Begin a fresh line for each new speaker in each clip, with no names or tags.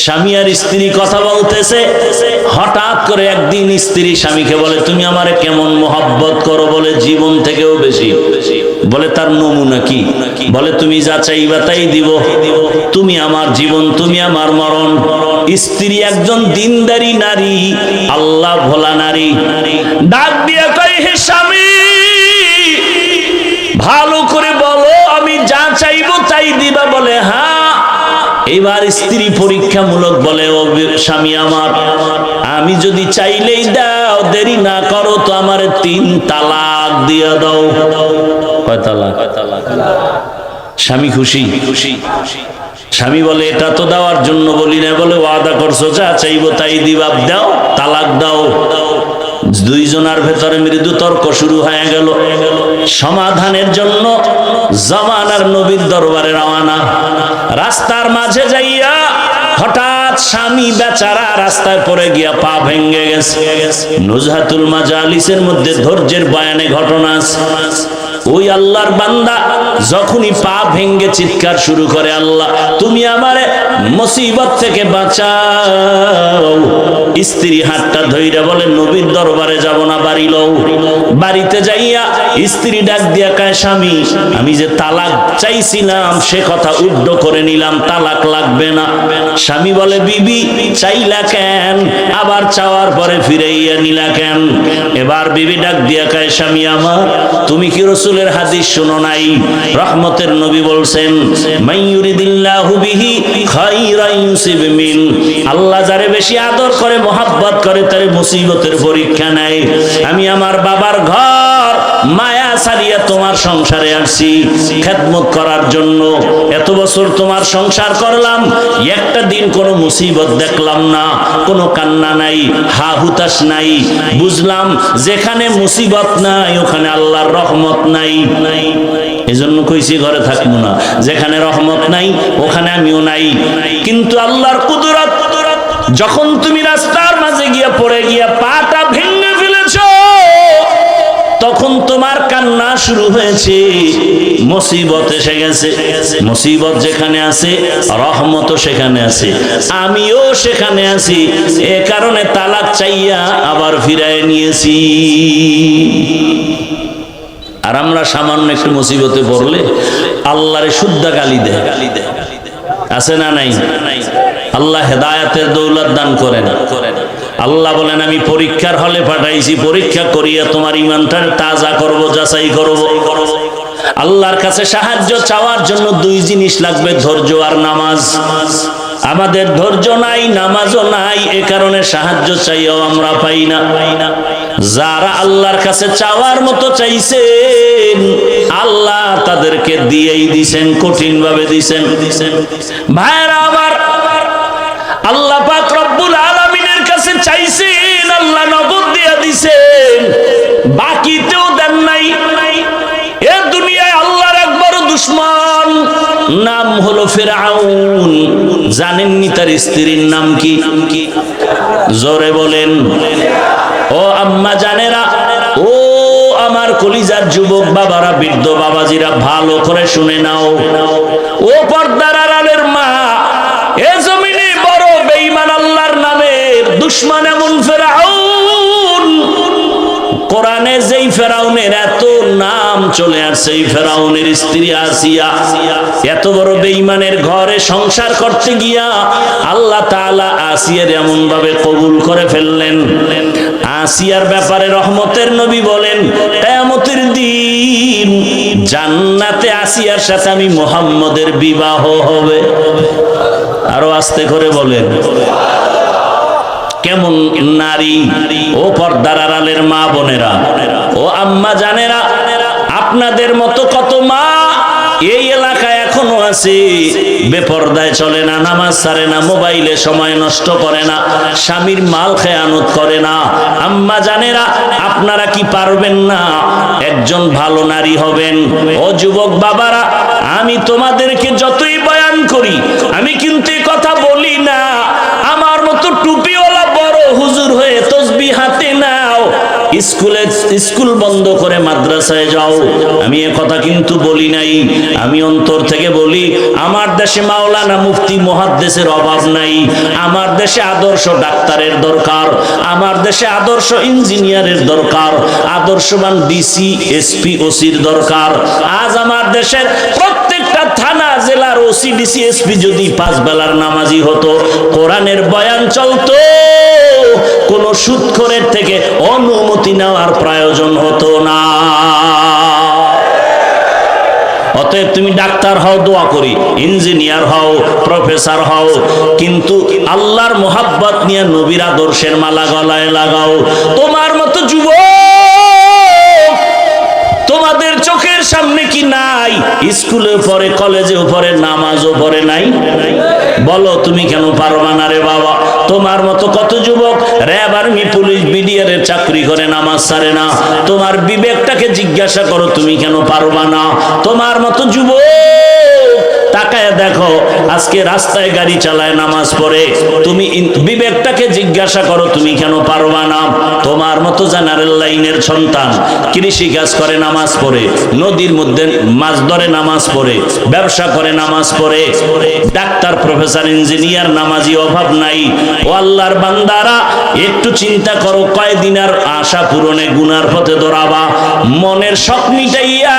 স্বামী আর স্ত্রী কথা বলতেছে, হঠাৎ করে একদিন স্ত্রী স্বামীকে বলে, তুমি আমারে কেমন মোহাব্বত করো? বলে জীবন থেকেও বেশি। বলে তার নমুনা কি? বলে তুমি যা চাইবা তাই দিব, তুমি আমার জীবন, তুমি আমার মরণ। স্ত্রী একজন দিনদারি নারী, আল্লাহ ভোলা নারী, ডাক দিয়া কয়, হে স্বামী, ভালো করে বলো, আমি যা চাইবো তাই দিবা? বলে হ্যাঁ। এবার স্ত্রী পরীক্ষামূলক বলে, ও স্বামী আমার, আমি যদি চাইলেই দাও, দেরি না করো তো আমার 3 তালাক দিয়ে দাও। কয় তালাক? স্বামী খুশি? স্বামী বলে, এটা তো দেওয়ার জন্য বলি না। বলে ওয়াদা করছো, যা চাইবো তাই দিবা, দাও, তালাক দাও। দুইজনের ভেতরে মৃদু তর্ক শুরু হয়ে গেল। সমাধানের জন্য জামানার নবীর দরবারে রওনা। রাস্তার মাঝে যাইয়া হঠাৎ স্বামী বেচারা রাস্তায় পড়ে গিয়া পা ভেঙে গেছে। নুজহাতুল মাজালিসের মধ্যে ধৈর্যের বয়ানে ঘটনা আছে। ওই আল্লাহর বান্দা যখনই পা ভেঙে চিৎকার শুরু করে, আল্লাহ তুমি আমারে মুসিবত থেকে বাঁচাও। স্ত্রী হাতটা ধইরা বলে, নবীর দরবারে যাব না, বাড়ি লও। বাড়িতে যাইয়া স্ত্রী ডাক দিয়া কয়, স্বামী, আমি যে তালাক চাইছিলাম সে কথা উদ্ধ করে নিলাম, তালাক লাগবে না। স্বামী বলে, বিবি চাইলা কেন, আবার চাওয়ার পরে ফিরাইয়া নিলা কেন? এবার বিবি ডাক দিয়া কয়, স্বামী আমার, তুমি কি রাসূলের হাদিস শুনো নাই? রহমতের নবী বলছেন, মাইয়ুরিদিল্লাহু বিহি খায়রান ইউসিব মিন, আল্লাহ যারে বেশি আদর করে, মোহাব্বত করে, তার মুসিবতের পরীক্ষা নেয়। আমি আমার বাবার ঘর মায়া ছাড়িয়া তোমার সংসারে আসছি খেদমত করার জন্য। এত বছর তোমার সংসার করলাম, একটা দিন কোনো মুসিবত দেখলাম না, কোনো কান্না নাই, হা হুতাশ নাই। বুঝলাম যেখানে মুসিবত নাই ওখানে আল্লাহর রহমত নাই। এজন্য কইছি ঘরে থাকবো না, যেখানে রহমত নাই ওখানে আমিও নাই। কিন্তু আল্লাহর কুদরত, যখন তুমি রাস্তার মাঝে গিয়া পড়ে গিয়া পাটা ভেঙে ফেলেছো, তখন তোমার কান্না শুরু হয়েছে। মুসিবত এসে গেছে। মুসিবত যেখানে আছে রহমত সেখানে আছে, আমিও সেখানে আছি। এ কারণে তালাক চাইয়া আবার ফিরায় নিয়েছি। আর আমরা সামান্য একটু মুসিবতে পড়লে আল্লাহরে শুদ্ধ গালি দেয়, আছে না নাই? আল্লাহ হেদায়েতের দৌলত দান করেন। আল্লাহ বলেন, আমি পরীক্ষার হলে পাঠাইছি, পরীক্ষা করিয়া তোমার ঈমানটা তাজা করব, যাচাই করব। আল্লাহর কাছে সাহায্য চাওয়ার জন্য 2 জিনিস লাগবে, ধৈর্য আর নামাজ। আমাদের ধৈর্য নাই, নামাজও নাই, এ কারণে সাহায্য চাইও আমরা পাই না। যারা আল্লাহর কাছে চাওয়ার মতো চাইছেন, আল্লাহ তাদেরকে দিয়েই দিছেন, কঠিন ভাবে দিছেন। ভাইরা আবার আল্লাহ পাক রব্বুল আলামিনের কাছে চাইছেন, আল্লাহ নগদ দিয়ে দিছেন, বাকিতেও দেন নাই। এ দুনিয়ায় আল্লাহর এক বড় দুশমন, নাম হলো ফিরআউন। জানেননি তার স্ত্রীর নাম কি? জোরে বলেন। ও আম্মা জানেরা, ও আমার কলিজার যুবক বাবারা, বৃদ্ধ বাবাজিরা, ভালো করে শুনে নাও। ও পর্দার আড়ালের মা, এ জমিনে বড় বেঈমান আল্লাহর নামের দুশমন এমন ফিরআউন। কোরআনে যেই ফেরাউনের এত নাম চলে আসছে, এই ফেরাউনের স্ত্রী আসিয়া এত বড় বেঈমানের ঘরে সংসার করতে গিয়া আল্লাহ তাআলা আসিয়ার এমন ভাবে কবুল করে ফেললেন। আসিয়ার ব্যাপারে রহমতের নবী বলেন, কিয়ামতের দিন জান্নাতে আসিয়ার সাথে আমি মুহাম্মদের বিবাহ হবে। আরো আস্তে করে বলেন। কেমন নারী! ও পর্দার আড়ালের মা বোনেরা, ও আম্মা জানেরা, আপনাদের মতো কত মা এই এলাকায় এখনো আছে, বেপরদায় চলে না, নামাজ ছাড়ে না, মোবাইলে সময় নষ্ট করে না, স্বামীর মাল খেয়ানত করে না। আম্মা জানেরা, আপনারা কি পারবেন না একজন ভালো নারী হবেন? ও যুবক বাবারা, আমি তোমাদেরকে যতই বয়ান করি, আমি কিন্তু কথা বলি না আমার মতো টুপিওয়ালা বড় হুজুর হয়ে তসবিহ হাতে নাও, স্কুল বন্ধ করে মাদ্রাসায় যাও। আমি এ কথা কিন্তু বলি নাই, আমি অন্তর থেকে বলি, আমার দেশে মাওলানা মুফতি মুহাদ্দিসের অভাব নাই। আমার দেশে আদর্শ ডাক্তারের দরকার, আমার দেশে আদর্শ ইঞ্জিনিয়ারের দরকার, আদর্শবান ডিসি এসপি ওসির দরকার। আজ আমার দেশের প্রত্যেকটা থানা জেলার ওসি ডিসি এসপি যদি 5 বেলার নামাজি হতো, কোরআনের বয়ান চলতো, কোন সুদখোরের থেকে অনুমতি নেওয়ার প্রয়োজন হতো না। অতএব তুমি ডাক্তার হও, দোয়া করি, ইঞ্জিনিয়ার হও, প্রফেসর হও, কিন্তু আল্লাহর মোহাব্বত নিয়ে নবীর আদর্শের মালা গলায় লাগাও। তোমার মতো যুবক তোমাদের চোখের সামনে কি নাই? স্কুলে পড়ে, কলেজে পড়ে, নামাজও পড়ে নাই? বলো তুমি কেন পারবা না রে বাবা? তোমার মতো কত যুবক র্যাব, আর্মি, পুলিশ, বিডিআর এর চাকরি করে, নামাজ ছাড়ে না। তোমার বিবেকটাকে জিজ্ঞাসা করো, তুমি কেন পারবা না? তোমার মতো যুবক তাকায় দেখো, আজকে রাস্তায় গাড়ি চালায়, নামাজ পড়ে, তুমি বিবেকটাকে জিজ্ঞাসা করো, তুমি কেন পারবা না? তোমার মতো জেনারেল লাইনের সন্তান কৃষি কাজ করে, নামাজ পড়ে, নদীর মধ্যে মাছ ধরে, নামাজ পড়ে, ব্যবসা করে, নামাজ পড়ে, ডাক্তার, প্রফেসর, ইঞ্জিনিয়ার, নামাজি অভাব নাই। ও আল্লাহর বান্দারা, একটু চিন্তা করো, কয়দিন আর আশা পূরণে গুনার পথে দৌড়াবা? মনের শখ মিটাইয়া,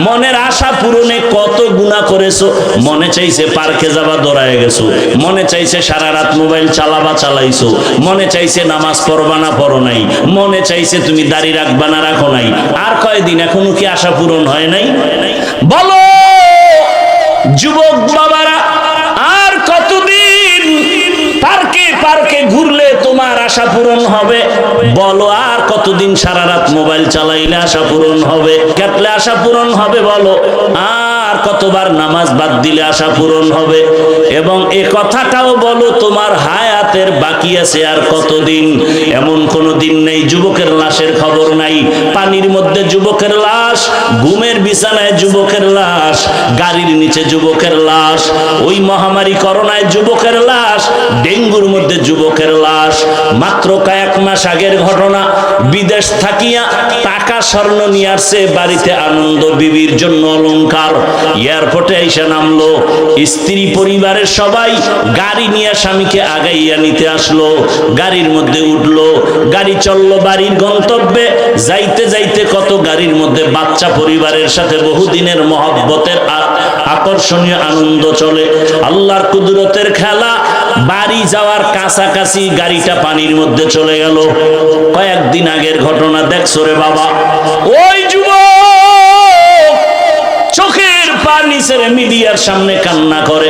মনের আশা পূরণে কত গুনাহ করেছো। মনে চাইছে পার্কে যাবা, দৌড়ায় গেছো। মনে চাইছে সারা রাত মোবাইল চালাবা, চালাইছো। মনে চাইছে নামাজ পড়বা না, পড়ো নাই। মনে চাইছে তুমি দাড়ি রাখবা না, রাখো নাই। আর কয়দিন, এখনো কি আশা পূরণ হয় নাই? বলো যুবক বাবারা, আর কতদিন পার্কে পার্কে ঘুরলে তোমার আশা পূরণ হবে? বলো আর কতদিন সারা রাত মোবাইল চালাইলে আশা পূরণ হবে? কাটলে আশা পূরণ হবে? বলো আর কতবার নামাজ বাদ দিলে আশা পূরণ হবে? এবং এ কথাটাও বলো, তোমার হায়াতের বাকি আছে আর কতদিন? এমন কোনো দিন নেই যুবকের লাশের খবর নাই। পানির মধ্যে যুবকের লাশ, ঘুমের বিছানায় যুবকের লাশ, গাড়ির নিচে যুবকের লাশ, ওই মহামারী করোনায় যুবকের লাশ, ডেঙ্গুর মধ্যে যুবকের লাশ। মাত্র কয়েক মাস আগের ঘটনা, বিদেশ থাকিয়া টাকা স্বর্ণ নিয়ে আসছে বাড়িতে, আনন্দ বিবির জন্য অলংকার। এয়ারপোর্টে এসে নামলো, স্ত্রী পরিবারের সবাই গাড়ি নিয়ে স্বামীকে আগাইয়া নিতে আসলো, গাড়ির মধ্যে উঠলো, গাড়ি চললো বাড়ির গন্তব্যে। যাইতে যাইতে কত গাড়ির মধ্যে বাচ্চা পরিবারের সাথে বহুদিনের মহব্বতের আকর্ষণীয় আনন্দ চলে। আল্লাহর কুদরতের খেলা, বাড়ি যাওয়ার কাছাকাছি গাড়িটা পানির মধ্যে চলে গেল। কয়েকদিন আগের ঘটনা দেখছো রে বাবা। ওই যুবক চোখের পানি ছেড়ে মিডিয়ার সামনে কান্না করে।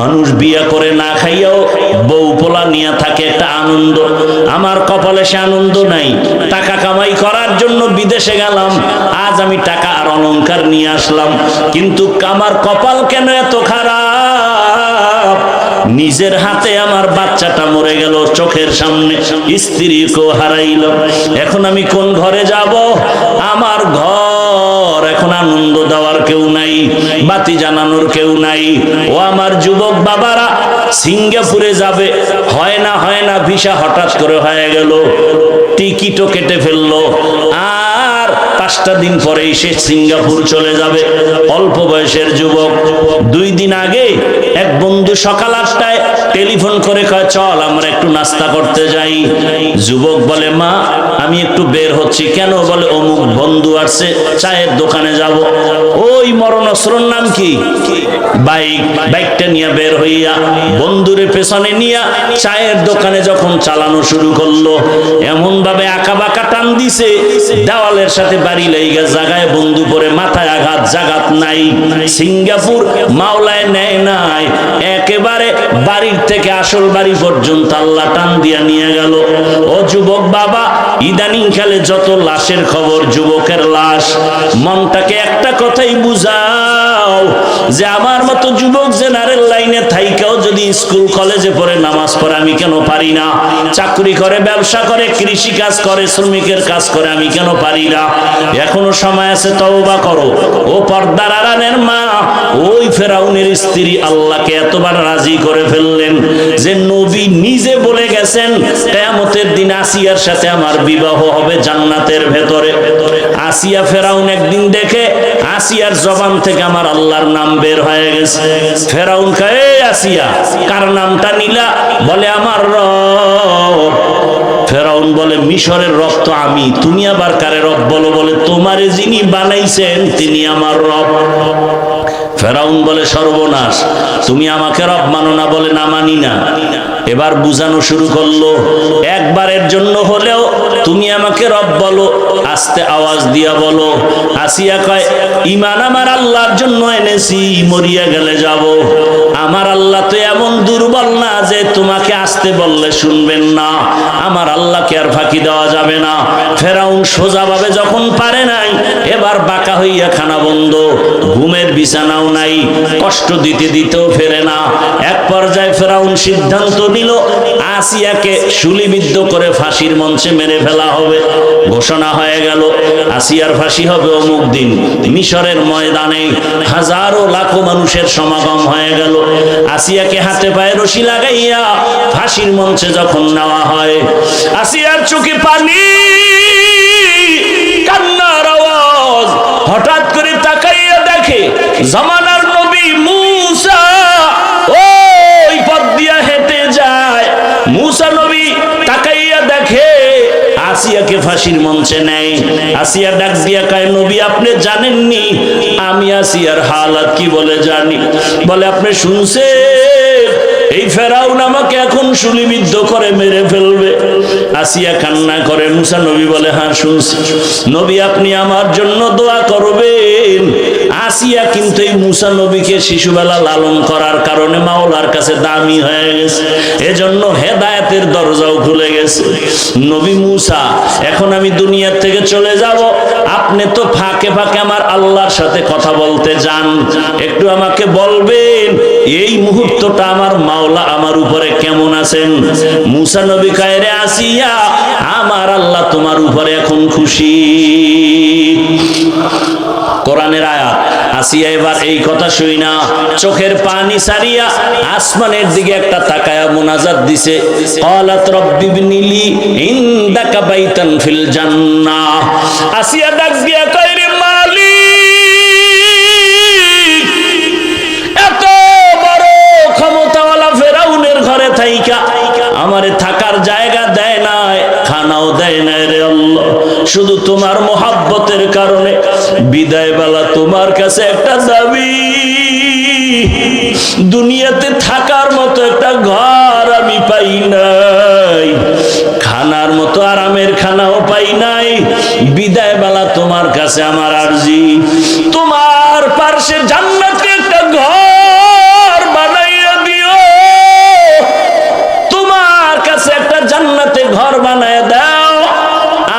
মানুষ বিয়া করে না খাইয়াও বউ পোলা নিয়ে থাকে একটা আনন্দ। আমার কপালে সে আনন্দ নাই। টাকা কামাই করার জন্য বিদেশে গেলাম, আজ আমি টাকা আর অলংকার নিয়ে আসলাম, কিন্তু আমার কপাল কেন এত খারাপ? নিজের হাতে আমার বাচ্চাটা মরে গেল চোখের সামনে, স্ত্রীকেও হারাইল। এখন আমি কোন ঘরে যাব? আমার ঘর এখন আনন্দ দেওয়ার কেউ নাই, বাতি জানানোর কেউ নাই। ও আমার যুবক বাবারা, সিঙ্গাপুরে যাবে, হয় না ভিসা হঠাৎ করে হয়ে গেল, টিকিটও কেটে ফেললো, আর 5টা দিন পরেই সে সিঙ্গাপুর চলে যাবে। অল্প বয়সের যুবক। 2 দিন আগে এক বন্ধু সকাল 8টায় টেলিফোন করে কয়, চল আমরা একটু নাস্তা করতে যাই। যুবক বলে, মা আমি একটু বের হচ্ছি। কেন? বলে অমুক বন্ধু আসছে, চায়ের দোকানে যাব। ওই মরণস্রোর নাম কি? বাইকটা নিয়ে বের হইয়া বন্ধুরে পেছনে নিয়ে চায়ের দোকানে যখন চালানো শুরু করলো, এমন ভাবে আঁকা বাঁকা টান দিছে, দেওয়ালের সাথে বাড়ি লেগে জায়গায় বন্ধু পরে মাথায় আঘাত, জাগাত নাই। সিঙ্গাপুর মাওলায় নেয় নাই, একেবারে বাড়ির থেকে আসল বাড়ি পর্যন্ত আল্লাহ টান দিয়া নিয়ে গেল। ও যুবক বাবা, ইদানিং কালে যত লাশের খবর, যুবকের লাশ। মনটাকে একটা কথাই বুঝাও, যে আমার মতো যুবক জেনারেল লাইনে থাইকাও যদি স্কুল কলেজে পড়ে, নামাজ পড়ে, আমি কেন পারি না? চাকরি করে, ব্যবসা করে, কৃষি কাজ করে, শ্রমিকের কাজ করে, আমি কেন পারি না? এখনো সময় আছে, তওবা করো। ও পর্দার আড়ালের মা, ওই ফেরাউনের স্ত্রী আল্লাহকে এতবার রাজি করে ফেললেন যে নবী নিজে বলে গেছে গেছেন কিয়ামতের দিন আসিয়ার সাথে আমার বিবাহ হবে জান্নাতের ভেতরে। আসিয়া ফেরাউন একদিন দেখে আসিয়ার জবান থেকে আমার আল্লাহর নাম বের হয়ে গেছে। ফেরাউন কয়, এই আসিয়া, কার নামটা নিলা? বলে আমার রব। ফেরাউন বলে, মিশরের রব তো আমি, তুমি আবার কারে রব বলো? বলে, তোমারে যিনি বানাইছেন তিনি আমার রব। ফেরাউন বলে, সর্বনাশ, তুমি আমাকে রব মানো না? বলে, না, মানি না। এবার বুঝানো শুরু করলো, একবারের জন্য হলেও তুমি আমাকে রব বলো, আস্তে আওয়াজ দিয়া বলো। আসিয়া কয়, ঈমান আমার আল্লাহর জন্য এনেছি, মরিয়া গেলে যাব। আমার আল্লাহ তো এমন দুর্বল না যে তোমাকে আসতে বললে শুনবেন না। আমার আল্লাহকে আর ফাঁকি দেওয়া যাবে না। ফেরাউন সোজাভাবে যখন পারে নাই, এবার বাঁকা হইয়া খানা বন্ধ, ঘুমের বিছানাও নাই, কষ্ট দিতে দিতেও ফেরে না। এক পর্যায়ে ফেরাউন সিদ্ধান্ত নিল, আসিয়াকে শুলিবিদ্ধ করে ফাঁসির মঞ্চে মেরে ফেলা হবে। ঘোষণা হয়ে গেল, আসিয়ার ফাঁসি হবে অমুক দিন। মিশরের ময়দানে হাজারো লাখো মানুষের সমাগম হয়ে গেল। আসিয়াকে হাতে পায়ে রশি লাগাইয়া ফাঁসির মঞ্চে যখন নেওয়া হয়, আসিয়ার চোখে পানি, কান্নার আওয়াজ। হঠাৎ করে তাকাইয়া দেখে জামানার নবী মূসা ওই পথ দিয়া হেঁটে যায়। মূসা নবী তাকাইয়া দেখে আসিয়াকে ফাঁসির মঞ্চে নেয়। আসিয়া ডাক দিয়া কয়, নবী আপনি জানেননি আমি আসিয়ার হালাত কি? বলে, জানি। বলে, আপনি শুনছেন এই ফেরাউন আমাকে এখন শুলিবিদ্ধ করে মেরে ফেলবে? আসিয়া কান্না করে। মূসা নবী বলে, হ্যাঁ শুনছি। নবী আপনি আমার জন্য দোয়া করবেন। আসিয়া কিন্তু এই মূসা নবীকে শিশুবেলা লালন করার কারণে মাওলার কাছে দামি হয়ে গেছে, এজন্য হেদায়েতের দরজাও খুলে গেছে। নবী মূসা, এখন আমি দুনিয়ার থেকে চলে যাব, আপনি তো ফাঁকে ফাঁকে আমার আল্লাহর সাথে কথা বলতে যান, একটু আমাকে বলবেন এই মুহূর্তটা আমার মাওলা আমার উপরে কেমন আছেন? মূসা নবী কয়, রে আসিয়া, আমার আল্লাহ তোমার উপরে এখন খুশি। কোরআনের আয়াত। আসিয়া এবার এই কথা শুই না চোখের পানি সারিয়া আসমানের দিকে একটা তাকায়া মুনাজাত দিছে, ক্বালাত রাব্বি ইবনিলি ইনদাকা বাইতান ফিল জান্নাহ। আসিয়া ডাক দিয়া কয়, রে মালিক, এত বড় ক্ষমতাওয়ালা ফেরাউনের ঘরে থাইকা আমারে থাকার জায়গা দেয় নাই, খানাও দেয় নাই রে আল্লাহ, শুধু তোমার মোহাব্বতের কারণে বিদায় বেলা তোমার কাছে একটা দাবি, দুনিয়াতে থাকার মতো একটা ঘর আমি পাই নাই, খানার মতো আরামের খানাও পাই নাই, বিদায় বেলা তোমার কাছে আমার আরজি, তোমার পার্শ্বে জান্নাতে একটা ঘর বানাইয়া দিও, তোমার কাছে একটা জান্নাতে ঘর বানায় দাও,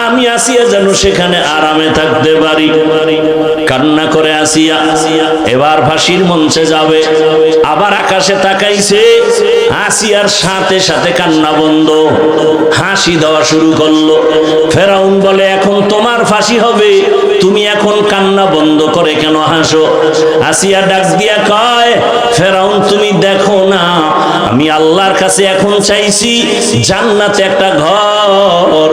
আমি আসিয়া যেন সেখানে আরামে থাকতে পারি। কান্না করে আসিয়া এবার ফাঁসির মঞ্চে যাবে, আবার আকাশে তাকাইছে, আসিয়ার সাথে সাথে কান্না বন্ধ, হাসি দেওয়া শুরু করলো। ফেরাউন বলে, এখন তোমার ফাঁসি হবে, তুমি এখন কান্না বন্ধ করে কেন হাসো? আসিয়া ডাক দিয়া কয়, ফেরাউন তুমি দেখো না আমি আল্লাহর কাছে এখন চাইছি জান্নাতে একটা ঘর,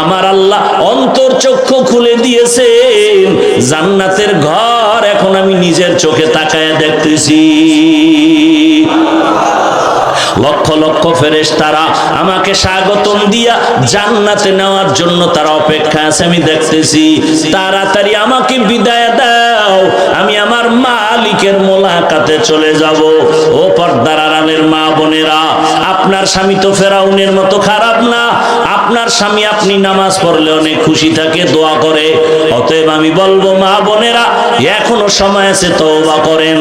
আমার আল্লাহ অন্তর চক্ষু খুলে দিয়েছেন, জান্নাতের ঘর এখন আমি নিজের চোখে তাকায় দেখতেছি। লক্ষ লক্ষ ফেরেশতারা আমাকে স্বাগতম দিয়া জান্নাতে নেওয়ার জন্য তারা অপেক্ষা আছে, আমি দেখতেছি, তাড়াতাড়ি আমাকে বিদায় দাও, আমি আমার মালিকের মোলাকাতে চলে যাব। ও পর্দার আড়ালের মা বোনেরা, আপনার স্বামী তো ফেরাউনের মতো খারাপ না, আপনার স্বামী আপনি নামাজ পড়লে অনেক খুশি থাকে, দোয়া করে, অতএব আমি বলবো মা বোনেরা এখনো সময় আছে, তওবা করেন,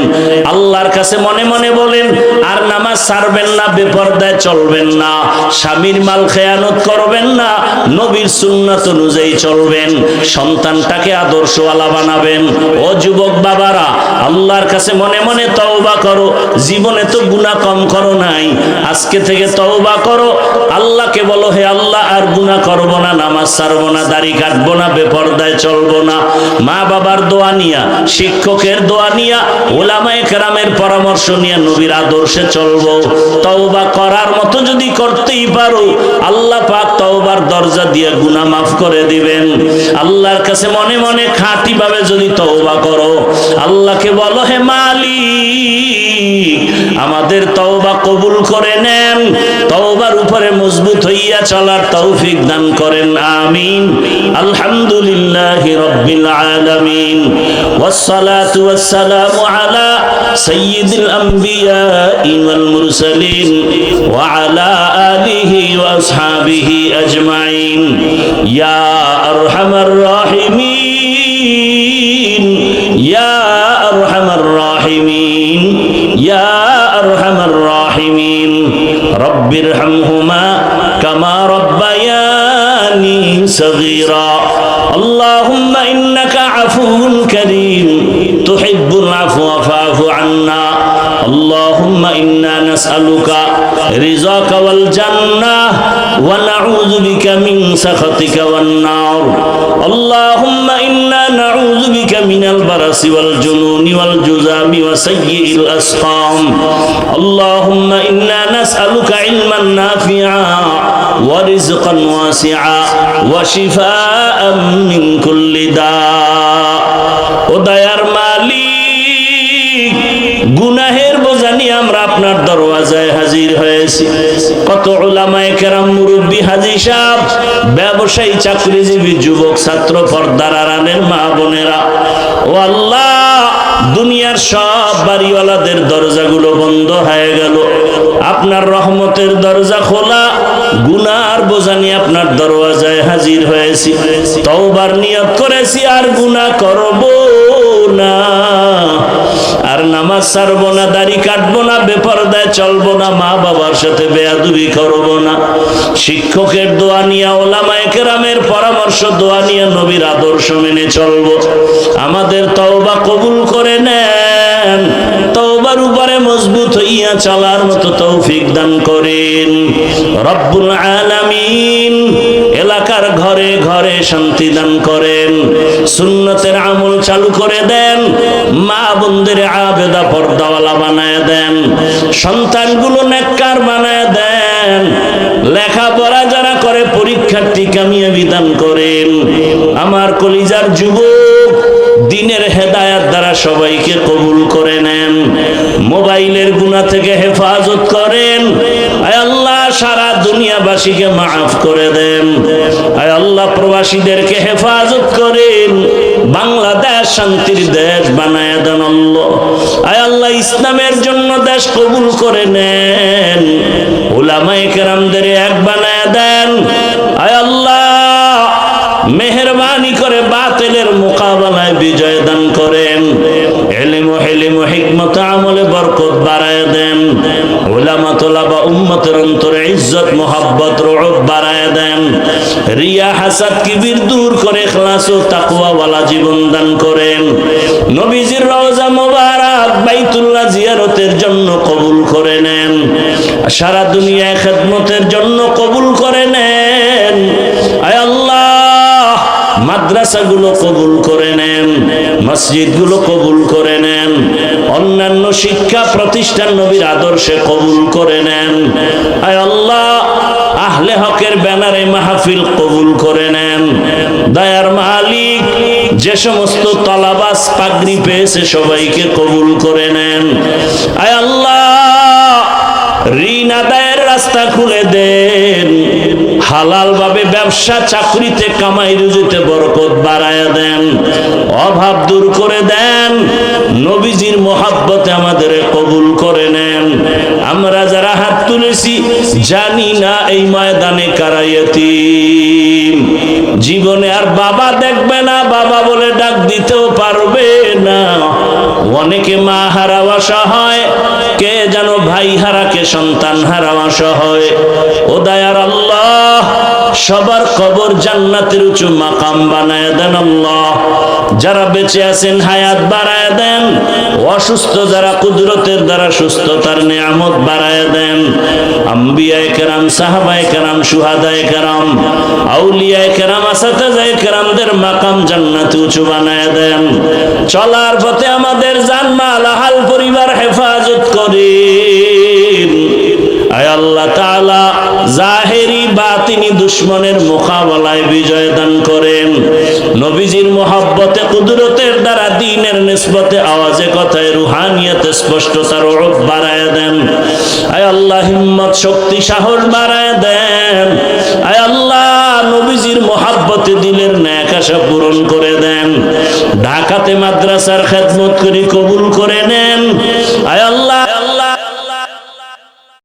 আল্লাহর কাছে মনে মনে বলেন, আর নামাজ ছাড়বেন না, বেপরদায় চলবেন না, স্বামীর মাল খেয়ানত করবেন না, নবীর সুন্নাত অনুযায়ী চলবেন, সন্তানটাকে আদর্শওয়ালা বানাবেন। ও যুবক বাবারা, আল্লাহর কাছে মনে মনে তওবা করো, জীবনে তো গুনাহ কম করো নাই, আজকে থেকে তওবা করো, আল্লাহকে বলো, হে আল্লাহ আর গুনাহ করব না, নামাজ ছাড়বো না, দাড়ি কাটবো না, বেপরদায় চলবো না, মা বাবার দোয়া নিয়া, শিক্ষকের দোয়া নিয়া, উলামায়ে কেরামের পরামর্শ নিয়ে নবীর আদর্শে চলবো। তওবা করার মতো যদি করতেই পারো, আল্লাহ পাক তওবার দরজা দিয়ে গুনাহ মাফ করে দিবেন। আল্লাহর কাছে মনে মনে খাঁটি ভাবে যদি তওবা করো, আল্লাহকে বলো, হে মালিক, আমাদের তওবা কবুল করে নেন, তওবার উপরে মজবুত হইয়া চলার তৌফিক দান করেন, আমিন। আলহামদুলিল্লাহি রাব্বিল আলামিন, ওয়াসসালাতু ওয়াসসালামু আলা সাইয়্যিদিল আমবিয়া ওয়াল মুরসালিন ওয়া আলা আলিহি ওয়া আসহাবিহি আজমাইন। ইয়া আরহামার রাহিমিন, ইয়া আরহামার রাহিমিন, ইয়া আরহামার রাহিমিন, রব্বিরহামহুমা কামা রব্বায়ানি সগীরা। আল্লাহুম্মা ইন্নাকা আফুউন কারীম তুহিব্বুল আফওয়া ফা'ফু আন্না। আল্লাহুম্মা ইন্না নাসআলুকা রিযাকা ওয়াল জান্নাহ ওয়া নাউযু বিকা মিন সাখাতিকা ওয়ান নার। আল্লাহুম্মা ইন্না নাউযু বিকা মিনাল বারাসি ওয়াল জুনুনি ওয়াল জুযামি ওয়া সাইয়্যিল আসকাম। আল্লাহুম্মা ইন্না নাসআলুকা ইলমান নাফিআ ওয়া রিজকান ওয়াসিআ ওয়া শিফাআন মিন কুল্লি দা। ও দয়ার মালিক, গুনাহের বোঝা নিয়ে আমরা আপনার দরওয়াজায় হাজির হয়েছি। কত উলামায়ে কেরাম, মুরব্বী, হাজী সাহেব, ব্যবসায়ী, চাকরিজীবী, যুবক, ছাত্র, পর্দার আড়ালের মা বোনেরা, ও আল্লাহ, দুনিয়ার সব বাড়িওয়ালাদের দরজাগুলো বন্ধ হয়ে গেল, আপনার রহমতের দরজা খোলা। গুনার বোঝা নিয়ে আপনার দরওয়াজায় হাজির হয়েছি, তওবার নিয়ত করেছি, আর গুনাহ করব না, আর নামাজ ছাড়বো না, দাড়ি কাটবো না, বেপরদায় চলবো না, মা বাবার সাথে বেয়াদবি করবো না, শিক্ষকের দোয়া নিয়ে, উলামায়ে কেরামের পরামর্শ দোয়া নিয়ে নবীর আদর্শ মেনে চলবো। আমাদের তওবা কবুল করে নেন, তওবার উপরে মজবুত হইয়া চলার মতো তৌফিক দান করেন রব্বুল আলামিন। এলাকার ঘরে ঘরে শান্তি দান করেন, সুন্নতের আমল চালু করে দেন, মা বোনদের আবেদা পর্দাওয়ালা বানায় দেন, সন্তানগুলো নেককার বানায় দেন, লেখাপড়া যারা করে পরীক্ষার্থী কামিয়াবি দান করেন। আমার কলিজার যুবক, দ্বীনের হেদায়েত দ্বারা সবাইকে কবুল করে নেন, মোবাইলের গুনাহ থেকে হেফাজত করেন। আয় আল্লাহ, সারা দুনিয়াবাসীকে মাফ করে দেন। আয় আল্লাহ, প্রবাসীদেরকে হেফাজত করেন, বাংলাদেশ শান্তির দেশ বানায় দেন আল্লাহ। আয় আল্লাহ, ইসলামের জন্য দেশ কবুল করে নেন, উলামায়ে কেরামদের এক বানায় দেন। আয় আল্লাহ, মেহেরবানি করে বাতিলের মোকাবেলায় বিজয় দান করেন, ইলম ও হিলম ও হিকমত আমলে বরকত বাড়ায় দেন, উলামা তোলাবা উম্মতের অন্তরে ইজ্জত মোহাব্বত রউফ বাড়ায় দেন, রিয়া হাসাদ কিবির দূর করে ইখলাস ও তাকওয়া ওয়ালা জীবন দান করেন। নবীজির রওজা মোবারক বাইতুল্লাহ জিয়ারতের জন্য কবুল করে নেন, সারা দুনিয়ায় খেদমতের জন্য কবুল করে নেন। আয় আল্লাহ, মাদ্রাসাগুলো কবুল করে নেন, মসজিদগুলো কবুল করে নেন, অন্যান্য শিক্ষা প্রতিষ্ঠান নবীর আদর্শে কবুল করে নেন। আয় আল্লাহ, আহলে হকের ব্যানারে মাহফিল কবুল করে নেন। দয়ার মালিক, যে সমস্ত তলাবাস পাগড়ি পেয়েছে সবাইকে কবুল করে নেন। আয় আল্লাহ, ঋণ আদায়ের রাস্তা খুলে দেন, হালাল ভাবে ব্যবসা চাকরিতে কামাই রুজিতে বরকত বাড়ায়া দেন, অভাব দূর করে দেন, নবীজির মোহাব্বতে আমাদের কবুল করে নেন। আমরা যারা হাত তুলেছি জানি না এই ময়দানে কারা ইয়াতীম, জীবনে আর বাবা দেখবে না, বাবা বলে ডাক দিতেও পারবে না, অনেকে মা হারাওয়া সহায়, কে যেন ভাই হারা, কে সন্তান হারাওয়া সহায়। ও দয়ার আল্লাহ, সবার কবর জান্নাতের উঁচু মাকাম বানায় দেন আল্লাহ। যারা বেঁচে আছেন হায়াত বাড়ায় দেন, অসুস্থ যারা কুদরতের দ্বারা সুস্থতার নিয়ামত বাড়ায় দেন। আম্বিয়ায়ে কেরাম, সাহাবায়ে কেরাম, শুহাদায়ে কেরাম, আউলিয়ায়ে কেরাম, আসাতাজায়ে কেরামদের মাকাম জান্নাতে উঁচু বানায় দেন। চলার পথে আমাদের জানমাল আহাল পরিবার হেফাজত করেন। আয় আল্লাহ তাআলা জাহেরি বাতিনি দুশমনের মোকাবেলায় বিজয় দান করেন। নবীজির মোহাব্বতে কুদরতের দ্বারা দ্বীনের নিসবতে আওয়াজে কথায় রুহানিয়তে স্পষ্টতার ওরফ বাড়ায় দেন। আয় আল্লাহ হিম্মত শক্তি সাহস বাড়ায় দেন। আয় আল্লাহ নবীজির মোহাব্বতে দিলের নেক আশা পূরণ করে দেন। ঢাকাতে মাদ্রাসার খেদমত করি কবুল করে